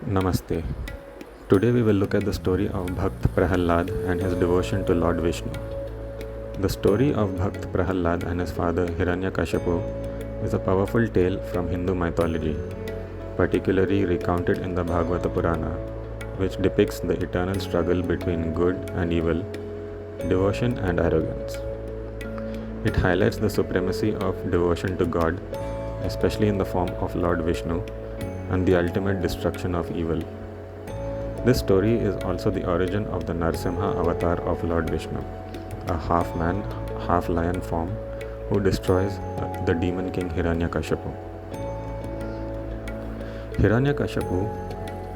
Namaste. Today we will look at the story of Bhakt Prahlad and his devotion to Lord Vishnu. The story of Bhakt Prahlad and his father Hiranyakashipu is a powerful tale from Hindu mythology, particularly recounted in the Bhagavata Purana, which depicts the eternal struggle between good and evil, devotion and arrogance. It highlights the supremacy of devotion to God, especially in the form of Lord Vishnu, and the ultimate destruction of evil. This story is also the origin of the Narasimha avatar of Lord Vishnu, a half man, half lion form who destroys the demon king Hiranyakashipu. Hiranyakashipu,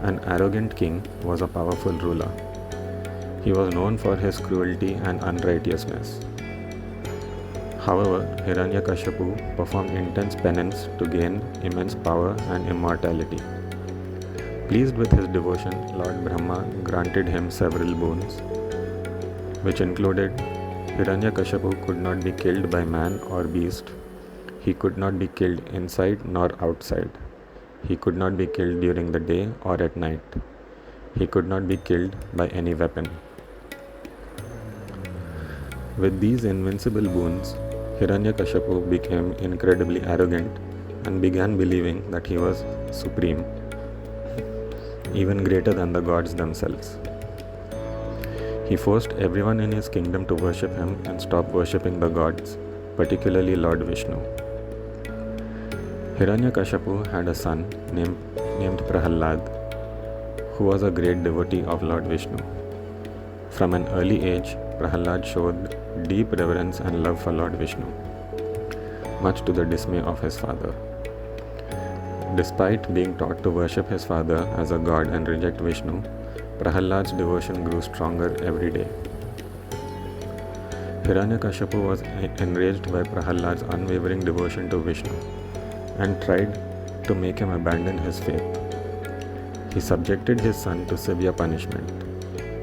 an arrogant king, was a powerful ruler. He was known for his cruelty and unrighteousness. However, Hiranyakashipu performed intense penance to gain immense power and immortality. Pleased with his devotion, Lord Brahma granted him several boons, which included Hiranyakashipu could not be killed by man or beast, he could not be killed inside nor outside, he could not be killed during the day or at night, he could not be killed by any weapon. With these invincible boons, Hiranyakashipu became incredibly arrogant and began believing that he was supreme, even greater than the gods themselves. He forced everyone in his kingdom to worship him and stop worshipping the gods, particularly Lord Vishnu. Hiranyakashipu had a son named Prahlad, who was a great devotee of Lord Vishnu. From an early age, Prahlad showed deep reverence and love for Lord Vishnu, much to the dismay of his father. Despite being taught to worship his father as a god and reject Vishnu, Prahlad's devotion grew stronger every day. Hiranyakashipu was enraged by Prahlad's unwavering devotion to Vishnu and tried to make him abandon his faith. He subjected his son to severe punishment,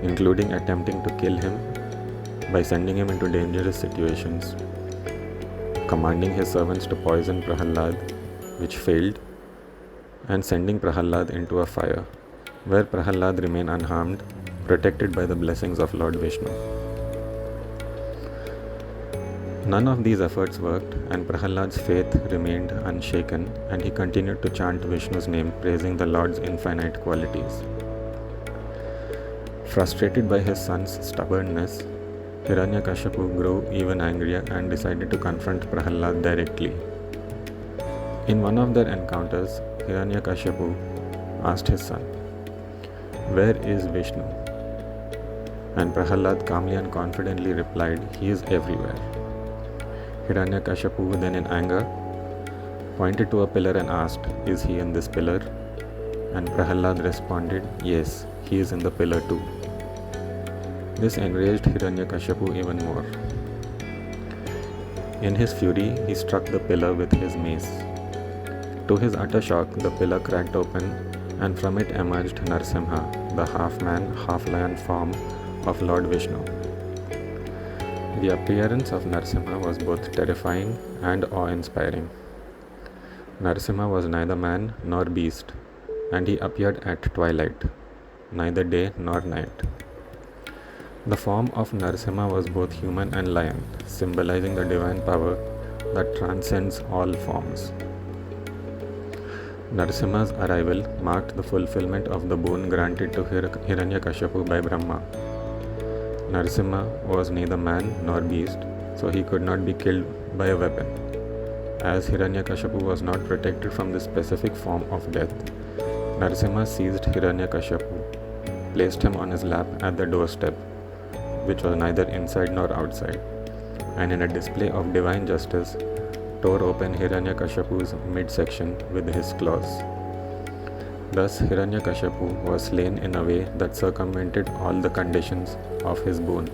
including attempting to kill him by sending him into dangerous situations, commanding his servants to poison Prahlad, which failed, and sending Prahlad into a fire, where Prahlad remained unharmed, protected by the blessings of Lord Vishnu. None of these efforts worked, and Prahlad's faith remained unshaken, and he continued to chant Vishnu's name, praising the Lord's infinite qualities. Frustrated by his son's stubbornness, Hiranyakashipu grew even angrier and decided to confront Prahlad directly. In one of their encounters, Hiranyakashipu asked his son, "Where is Vishnu?" And Prahlad calmly and confidently replied, "He is everywhere." Hiranyakashipu then in anger pointed to a pillar and asked, "Is he in this pillar?" And Prahlad responded, "Yes, he is in the pillar too." This enraged Hiranyakashipu even more. In his fury, he struck the pillar with his mace. To his utter shock, the pillar cracked open, and from it emerged Narasimha, the half-man, half-lion form of Lord Vishnu. The appearance of Narasimha was both terrifying and awe-inspiring. Narasimha was neither man nor beast, and he appeared at twilight, neither day nor night. The form of Narasimha was both human and lion, symbolizing the divine power that transcends all forms. Narasimha's arrival marked the fulfillment of the boon granted to Hiranyakashipu by Brahma. Narasimha was neither man nor beast, so he could not be killed by a weapon. As Hiranyakashipu was not protected from this specific form of death, Narasimha seized Hiranyakashipu, placed him on his lap at the doorstep, which was neither inside nor outside, and in a display of divine justice, tore open Hiranyakashipu's midsection with his claws. Thus, Hiranyakashipu was slain in a way that circumvented all the conditions of his boon.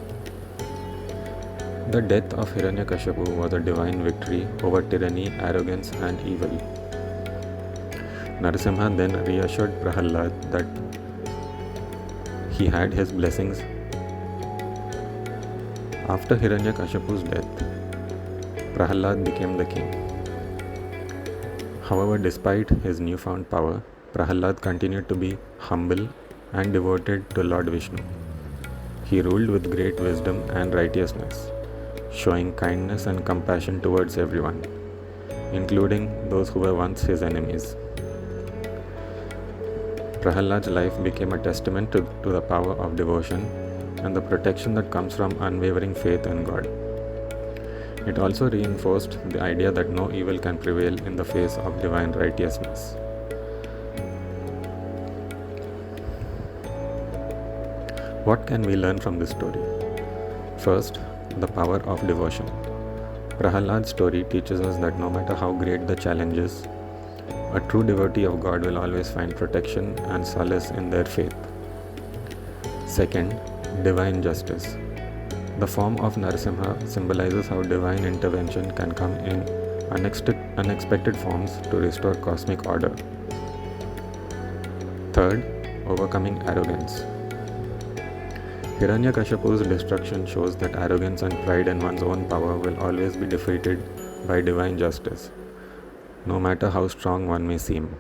The death of Hiranyakashipu was a divine victory over tyranny, arrogance, and evil. Narasimha then reassured Prahlad that he had his blessings. After Hiranyakashipu's death, Prahlad became the king. However, despite his newfound power, Prahlad continued to be humble and devoted to Lord Vishnu. He ruled with great wisdom and righteousness, showing kindness and compassion towards everyone, including those who were once his enemies. Prahlad's life became a testament to the power of devotion and the protection that comes from unwavering faith in God. It also reinforced the idea that no evil can prevail in the face of divine righteousness. What can we learn from this story? First, the power of devotion. Prahlad's story teaches us that no matter how great the challenge is, a true devotee of God will always find protection and solace in their faith. Second, divine justice. The form of Narasimha symbolizes how divine intervention can come in unexpected forms to restore cosmic order. Third, overcoming arrogance. Hiranyakashipu's destruction shows that arrogance and pride in one's own power will always be defeated by divine justice, no matter how strong one may seem.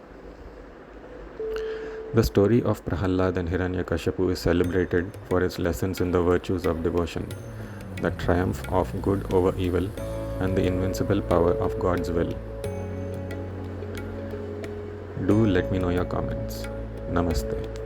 The story of Prahlad and Hiranyakashipu is celebrated for its lessons in the virtues of devotion, the triumph of good over evil, and the invincible power of God's will. Do let me know your comments. Namaste.